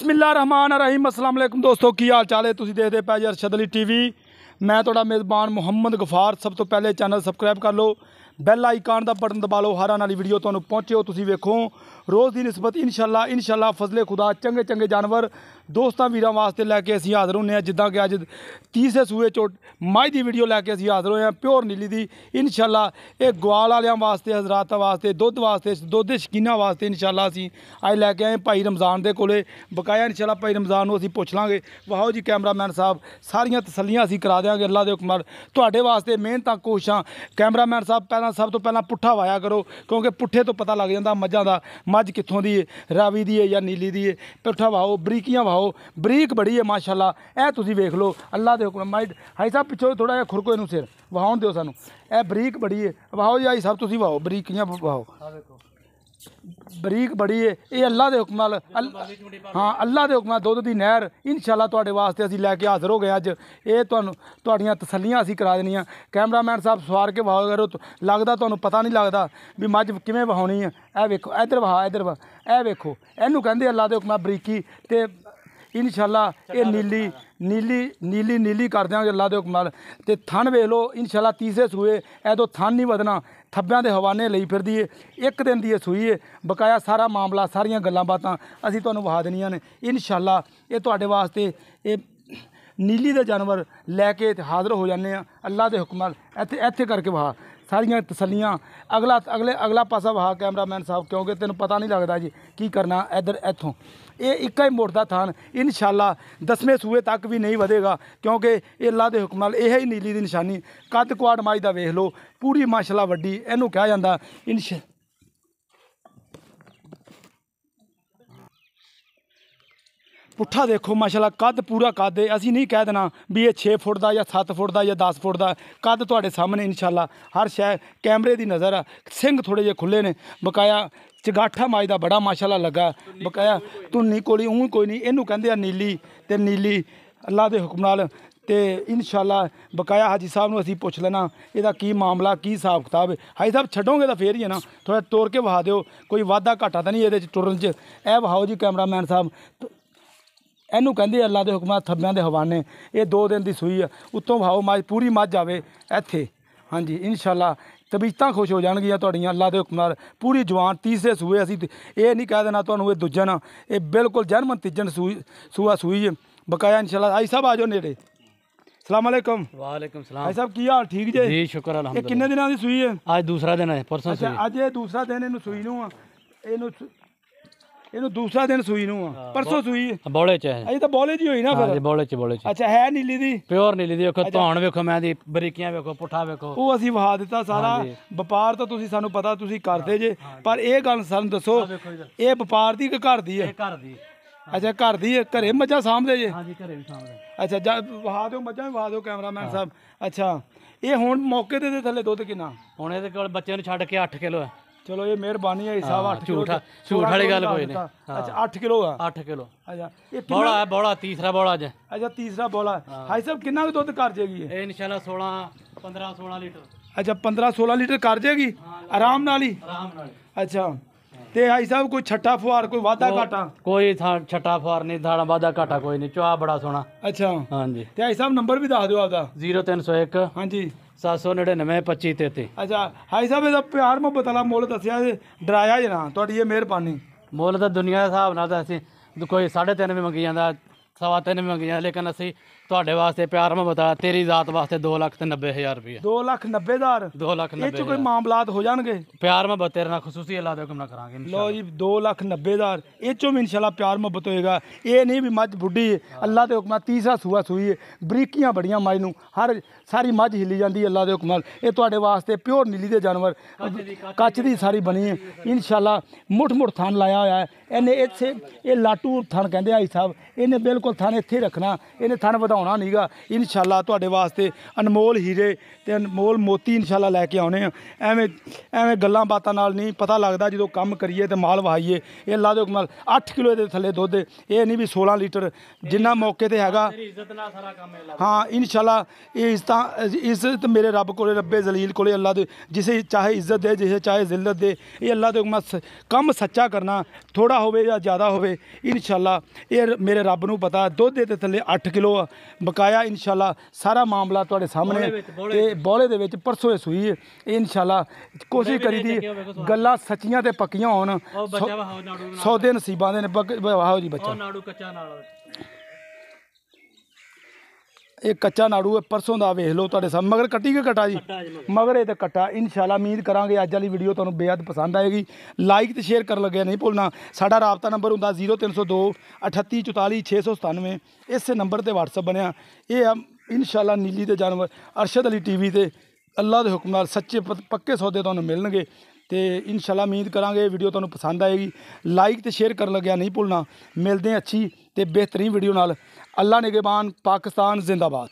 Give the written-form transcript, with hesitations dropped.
बिस्मिल्लाहिर्रहमानिर्रहीम अस्सलाम वालेकुम दोस्तों की हाल चाल है तुसीं देखदे पै जी अरशद अली टीवी। मैं तुहाडा मेज़बान मुहम्मद गफार। सब तो पहले चैनल सबसक्राइब कर लो, बैल आइकान का बटन दबा लो, हर आने वाली वीडियो तुहानूं पहुँचे हो तुसीं वेखो। रोज़ की निस्बत इंशाअल्लाह फजले खुदा चंगे चंगे जानवर दोस्तों वीरों वास्ते लैके असीं हाज़र होने हैं। जिद्दां कि अज तीसरे सूए चो मझ की वीडियो लैके असीं हाज़र होए हैं प्योर नीली दी। इंशाअल्लाह ये ग्वाल वालियां वास्ते, हज़रातां वास्ते, दुध वास्ते, दुध दे शकीनां वास्ते इंशाअल्लाह असीं अज लैके आए भाई रमज़ान दे कोले। बकाया इंशाअल्लाह भाई रमज़ान नूं असीं पुछ लांगे। वाहो जी कैमरामैन साहब, सारियां तसल्लियां असीं करा देंगे अल्लाह दे हुक्म नाल। तुहाडे वास्ते मेहनतां कोशिशां कैमरामैन साहब पहलां सब तो पहलां पुट्ठा वाया करो, क्योंकि पुट्ठे तो पता लग जांदा मझां दा मझ कित्थों दी है, रावी दी है या नीली दी है। पुट्ठा वाहो, बरीकियां वाहो, बरीक बड़ी है माशाअल्लाह। ए तुसीं वेख लो अल्लाह दे हुक्म माइट हाई साहब पिछों थोड़ा जिहा खुरको इनू सिर वहाउण दिओ सानूं। ए बरीक बड़ी है, वाहो जी हाई साहब तुसीं वाहो, बरीकियां वाहो, बरीक बड़ी है। ये अल्लाह के हुक्म नाल हाँ अल्लाह के हुक्म नाल दुध की नहर इंशाअल्लाह तुहाडे वास्ते असीं लैके हाज़र हो गए अज। ये तुहाड़ियां तसल्लियां असीं करा देनियां। कैमरामैन साहब सवार के वहा करो, लगदा तुहानूं पता नहीं लगदा भी मझ किवें वहाउणी है। ए वेखो इधर वहा, इधर वहा, ए वेखो इहनूं कहंदे अल्लाह के हुक्म नाल बरीकी। ते इंशाअल्लाह ये नीली नीली नीली नीली कर देंगे अल्लाह के हुक्म नाल। ते थन वेख लो इंशाअल्लाह तीसरे सूए ऐदो थन नहीं वधना, थब्बियां दे हवाने लई फिरदी है। एक दिन दी सूई है, बकाया सारा मामला सारियां गल्लां बातां असीं तुहानूं वहा देनियां ने इंशाअल्लाह। ये तुहाडे वास्ते ये नीली दे जानवर लैके हाज़र हो जाने अल्लाह के हुक्म नाल। इत्थे करके वहा सारियां तसल्लियां। अगला पासा वहा कैमरामैन साहब, क्योंकि तेन पता नहीं लगता जी की करना। इधर इत्थों ये एक ही मुड़दा थान इंशाअल्लाह 10वें सूए तक भी नहीं वधेगा, क्योंकि ये अल्लाह के हुक्म नाल यह ही नीली की निशानी। कद कुआड़ मझ दा वेख लो, पूरी माशाअल्लाह वड्डी, इहनूं कहा जांदा पुट्ठा देखो माशाअल्लाह कद पूरा कद है। असीं नहीं कह देना भी ये 6 फुट का या 7 फुट का या 10 फुट का कद तुहाडे सामने इंशाअल्लाह हर शै कैमरे की नज़र आ। सिंग थोड़े जे खुले ने, बकाया चगाठा मझ का बड़ा माशाअल्लाह लगा, बकाया धुन्नी कोली ऊँ कोई नहीं। इनू कहंदे आ नीली, ते नीली अल्लाह के हुक्म नाल। ते इंशाअल्लाह बकाया हाजी साहब नूं असीं पुछ लेना इहदा की मामला की हिसाब किताब है। हाजी साहब छड्डोगे तो फिर ही है ना, थोड़ा तुर के वहा दिओ, कोई वाधा घाटा तो नहीं ये टुरन च। ए वहाओ जी कैमरामैन साहब, इनू कहंदे अल्लाह के हुक्म थब्बियां दे हवाने। ये 2 दिन की सूई है, उत्तों वहाओ मझ पूरी मझ आवे इत्थे। हाँ जी इंशाअल्लाह तबीयतां खुश हो जाणगियां तुहाड़ियां अल्लाह के हुक्म नाल। पूरी जवान तीसरे सूए असीं ये नहीं कह देना तुहानूं ये दूजा ना, ये बिल्कुल जर्मन तीजन सूआ सूई है। बकाया इंशाअल्लाह। आई साहब आ जाओ नेड़े। सलाम अलैकुम। वालेकुम सलाम। आई साहब की हाल ठीक जे? जी शुक्र ये अल्हम्दुलिल्लाह। किन्ने दिनां दी सूई है? आज दूसरा दिन है, परसों से। अच्छा अज ये दूसरा दिन इनू सूई नूं इनू दूसरा दिन सूई नूं परसों सूई है। बौले च है अजे तो बौले जी होई ना फिर। बौले च। अच्छा है नीली दी, प्योर नीली दी। वेखो धौन वेखो, मैं दी बरीकियां वेखो, पुट्ठा वेखो, वो असीं वहा दिता सारा। व्यापार तो तुसीं सानूं पता तुसीं करदे जे, पर ये गल सानूं दसो ये व्यापार दी कि घर दी है? घर दी। अच्छा घर दी है, घरे मझां सामभदे जे? हाँ जी घरे भी सामने। अच्छा वहा दो मझां भी वहा दो कैमरामैन साहब। अच्छा ये हुण मौके दे थल्ले दुध किन्ना? हुण इहदे कोल बच्चे नूं छड्ड के 8 किलो है। चलो ये मेहरबानी है हिसाब 8 किलो। झूठ वाली गल कोई नहीं। अच्छा 8 किलो है। 8 किलो। अच्छा ये बौला है, बौला तीसरा बौला ज। अच्छा तीसरा बौला है। हाई साहब किन्ना कुछ दुध कर जाएगी ये? इंशाल्लाह 15-16 लीटर। अच्छा 15-16 लीटर कर जाएगी आराम नाल ही? आराम नाल। अच्छा ते हाई साहब कोई छट्टा फुहार कोई वाधा घाटा? कोई छट्टा फुहार नहीं, थाड़ा वाधा घाटा कोई नहीं, चुआ बड़ा सोहना। अच्छा हाँ जी। ते हाई साहब नंबर भी दस दो आपदा। 0301 हाँ जी 799 2533। अच्छा हाई साहब ਇਹਦਾ प्यार मुहब्बत वाला मुल दसिया डराया जे ना, ਤੁਹਾਡੀ ਇਹ ਮਿਹਰਬਾਨੀ। ਮੁੱਲ ਤਾਂ ਦੁਨੀਆ ਦੇ ਹਿਸਾਬ ਨਾਲ ਤਾਂ ਅਸੀਂ ਕੋਈ 3.5 ਵੀ ਮੰਗੀ ਜਾਂਦਾ, 3.25 ਵੀ ਮੰਗੀ ਜਾਂਦਾ, ਲੇਕਿਨ ਅਸੀਂ ਤੁਹਾਡੇ ਵਾਸਤੇ ਪਿਆਰ ਮੁਹੱਬਤ ਵਾਲਾ ਤੇਰੀ ਜ਼ਾਤ ਵਾਸਤੇ 2,90,000 ਰੁਪਏ। 2,90,000? 2,90,000 ਇਹ ਚ ਕੋਈ ਮਾਮਲਾਤ ਹੋ ਜਾਣਗੇ? ਪਿਆਰ ਮੁਹੱਬਤ ਤੇਰੇ ਨਾਲ ਖੁਸੂਸੀ ਅੱਲਾਹ ਦੇ ਹੁਕਮ ਨਾਲ ਕਰਾਂਗੇ लो जी 2,90,000 ਇਹ ਚੋਂ ਵੀ इंशाल्लाह प्यार मुहब्बत होएगा। ये नहीं भी मझ बुढ़ी है, अल्लाह के हुक्म तीसरा सूआ सूई है, बरीकियां बड़ियां मझ नूं, हर सारी मझ हिली जाती अल्लाह के हुक्म नाल। ये तुहाडे वास्ते प्योर नीली दे जानवर कच्च दी सारी बनी है इंशाल्लाह। मुठ थान लाया होया है इन्हें। इत्थे ये लाटू थान कहंदे आई साहब, इन्हें बिल्कुल थान इत्थे रखना, इन्हें थान वधाउण ਘਬਰਾਉਣਾ ਨਹੀਂਗਾ। ਇਨਸ਼ਾਅੱਲਾ ਤੁਹਾਡੇ ਵਾਸਤੇ ਅਨਮੋਲ ਹੀਰੇ ਤੇ ਅਨਮੋਲ ਮੋਤੀ ਇਨਸ਼ਾਅੱਲਾ ਲੈ ਕੇ ਆਉਣੇ ਆ। ਐਵੇਂ ਐਵੇਂ ਗੱਲਾਂ ਬਾਤਾਂ ਨਾਲ ਨਹੀਂ ਪਤਾ ਲੱਗਦਾ, ਜਦੋਂ ਕੰਮ ਕਰੀਏ ਤੇ ਮਾਲ ਵਹਾਈਏ। ਇਹ ਅੱਲਾ ਦੇ ਹੁਕਮ ਨਾਲ 8 ਕਿਲੋ ਦੇ ਥੱਲੇ ਦੁੱਧ, ਇਹ ਨਹੀਂ ਵੀ 16 ਲੀਟਰ ਜਿੰਨਾ ਮੌਕੇ ਤੇ ਹੈਗਾ। ਤੇਰੀ ਇੱਜ਼ਤ ਨਾਲ ਸਾਰਾ ਕੰਮ ਹੈ। ਹਾਂ ਇਨਸ਼ਾਅੱਲਾ ਇਹ ਇੱਜ਼ਤ ਮੇਰੇ ਰੱਬ ਕੋਲੇ, ਰੱਬੇ ਜ਼ਲੀਲ ਕੋਲੇ, ਅੱਲਾ ਦੇ ਜਿਸੇ ਚਾਹੇ ਇੱਜ਼ਤ ਦੇ, ਜਿਸੇ ਚਾਹੇ ਜ਼ਿਲਤ ਦੇ। ਇਹ ਅੱਲਾ ਦੇ ਹੁਕਮ ਨਾਲ ਕੰਮ ਸੱਚਾ ਕਰਨਾ, ਥੋੜਾ ਹੋਵੇ ਜਾਂ ਜ਼ਿਆਦਾ ਹੋਵੇ, ਇਨਸ਼ਾਅੱਲਾ ਇਹ ਮੇਰੇ ਰੱਬ ਨੂੰ ਪਤਾ। ਦੁੱਧ ਦੇ ਥੱਲੇ 8 ਕਿਲੋ ਆ ਬਕਾਇਆ। ਇਨਸ਼ਾਅੱਲਾ ਸਾਰਾ ਮਾਮਲਾ ਤੁਹਾਡੇ ਸਾਹਮਣੇ ਤੇ ਬੋਲੇ ਦੇ ਵਿੱਚ ਪਰਸੋਂ ਸੂਈ ਹੈ। ਇਹ ਇਨਸ਼ਾਅੱਲਾ ਕੋਸ਼ਿਸ਼ ਕਰੀਦੀ ਗੱਲਾਂ ਸੱਚੀਆਂ ਤੇ ਪੱਕੀਆਂ ਹੋਣ। ਸੌਦੇ ਨਸੀਬਾਂ ਦੇ ਨੇ। ਵਾਹੋ ਜੀ ਬੱਚਾ ਨਾੜੂ ਕੱਚਾ ਨਾਲ, ਇਹ ਕੱਚਾ ਨਾੜੂ ਹੈ, ਪਰਸੋਂ ਦਾ ਵੇਖ ਲਓ ਤੁਹਾਡੇ ਸਾਹਮਣੇ। ਮਗਰ ਕੱਟੀ ਕੇ ਕਟਾ ਜੀ, ਮਗਰ ਇਹ ਤਾਂ ਕੱਟਾ। ਇਨਸ਼ਾਅੱਲਾ ਉਮੀਦ ਕਰਾਂਗੇ ਅੱਜ ਵਾਲੀ ਵੀਡੀਓ ਤੁਹਾਨੂੰ ਬੇहद ਪਸੰਦ ਆਏਗੀ। ਲਾਈਕ ਤੇ ਸ਼ੇਅਰ ਕਰਨ ਲੱਗਿਆ ਨਹੀਂ ਭੁੱਲਣਾ। ਸਾਡਾ ਰਾਬਤਾ ਨੰਬਰ ਹੁੰਦਾ 0302 38 44 697। ਇਸੇ ਨੰਬਰ ਤੇ WhatsApp ਬਣਿਆ। ਇਹ ਆ ਇਨਸ਼ਾਅੱਲਾ ਨੀਲੀ ਦੇ ਜਾਨਵਰ ਅਰਸ਼ਦ ਅਲੀ TV ਤੇ ਅੱਲਾ ਦੇ ਹੁਕਮ ਨਾਲ ਸੱਚੇ ਪੱਕੇ ਸੌਦੇ ਤੁਹਾਨੂੰ ਮਿਲਣਗੇ। ਤੇ ਇਨਸ਼ਾਅੱਲਾ ਉਮੀਦ ਕਰਾਂਗੇ ਵੀਡੀਓ ਤੁਹਾਨੂੰ ਪਸੰਦ ਆਏਗੀ। ਲਾਈਕ ਤੇ ਸ਼ੇਅਰ ਕਰਨ ਲੱਗਿਆ ਨਹੀਂ ਭੁੱਲਣਾ। ਮਿਲਦੇ ਹਾਂ ਅੱਛੀ ਤੇ ਬਿਹਤਰੀਨ ਵੀਡੀਓ ਨਾਲ। ਅੱਲਾ ਨਿਗਹਿਬਾਨ, ਪਾਕਿਸਤਾਨ ਜ਼ਿੰਦਾਬਾਦ।